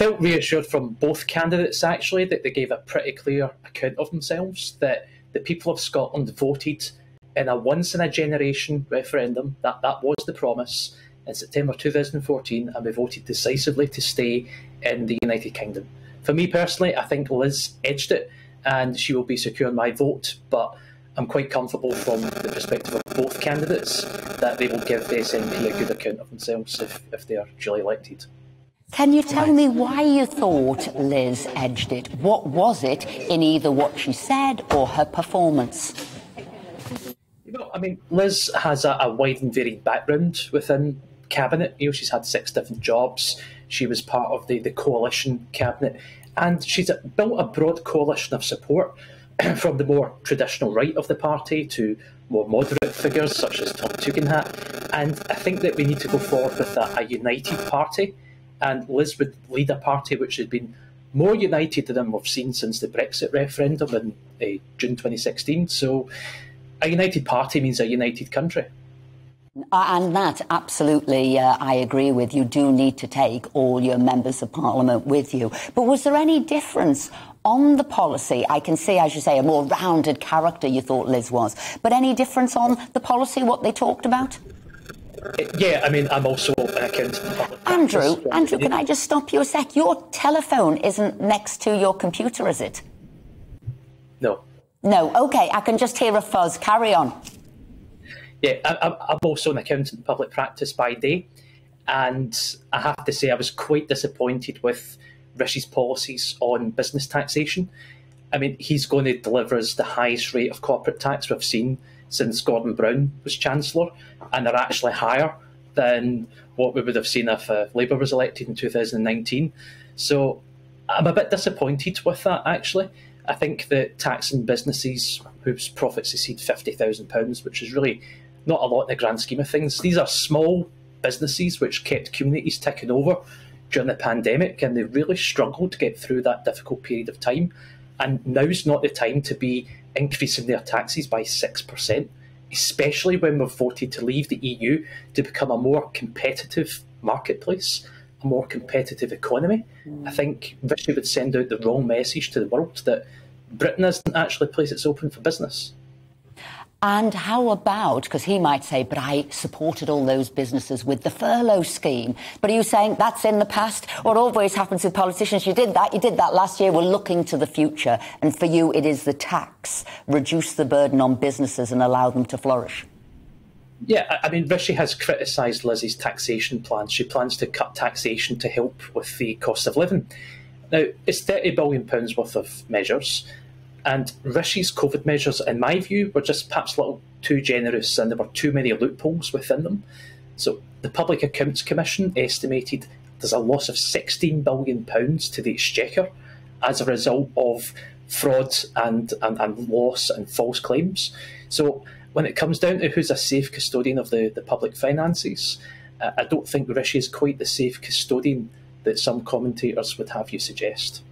felt reassured from both candidates, actually, that they gave a pretty clear account of themselves, that the people of Scotland voted in a once-in-a-generation referendum. That was the promise in September 2014, and we voted decisively to stay in the United Kingdom. For me personally, I think Liz edged it, and she will be securing my vote, but I'm quite comfortable from the perspective of both candidates that they will give the SNP a good account of themselves if they are duly elected. Can you tell me why you thought Liz edged it? What was it in either what she said or her performance? I mean, Liz has a wide and varied background within cabinet. She's had 6 different jobs. She was part of the coalition cabinet, and she's built a broad coalition of support from the more traditional right of the party to more moderate figures such as Tom Tugendhat. And I think that we need to go forward with a united party. And Liz would lead a party which has been more united than we've seen since the Brexit referendum in June 2016. So a united party means a united country. And that, absolutely, I agree with. You do need to take all your members of parliament with you. But was there any difference on the policy? I can see, as you say, a more rounded character you thought Liz was. But any difference on the policy, what they talked about? Yeah, I mean, I'm also an accountant in public Andrew, practice. Can I just stop you a sec? Your telephone isn't next to your computer, is it? No. No, OK, I can just hear a fuzz. Carry on. Yeah, I'm also an accountant in public practice by day, and I have to say I was quite disappointed with Rishi's policies on business taxation. I mean, he's going to deliver us the highest rate of corporate tax we've seen since Gordon Brown was Chancellor, and they're actually higher than what we would have seen if Labour was elected in 2019. So I'm a bit disappointed with that, actually. I think that taxing businesses whose profits exceed £50,000, which is really not a lot in the grand scheme of things. These are small businesses which kept communities ticking over during the pandemic, and they really struggled to get through that difficult period of time. And now's not the time to be increasing their taxes by 6%, especially when we've voted to leave the EU to become a more competitive marketplace, a more competitive economy. I think Rishi would send out the wrong message to the world that Britain isn't actually a place that's open for business. And how about, because he might say, but I supported all those businesses with the furlough scheme. But are you saying that's in the past? What always happens with politicians, you did that last year, we're looking to the future. And for you, it is the tax. Reduce the burden on businesses and allow them to flourish. Yeah, I mean, Rishi has criticised Lizzie's taxation plans. She plans to cut taxation to help with the cost of living. Now, it's £30 billion worth of measures. And Rishi's COVID measures, in my view, were just perhaps a little too generous, and there were too many loopholes within them. So the Public Accounts Commission estimated there's a loss of £16 billion to the Exchequer as a result of fraud and loss and false claims. So when it comes down to who's a safe custodian of the public finances, I don't think Rishi is quite the safe custodian that some commentators would have you suggest.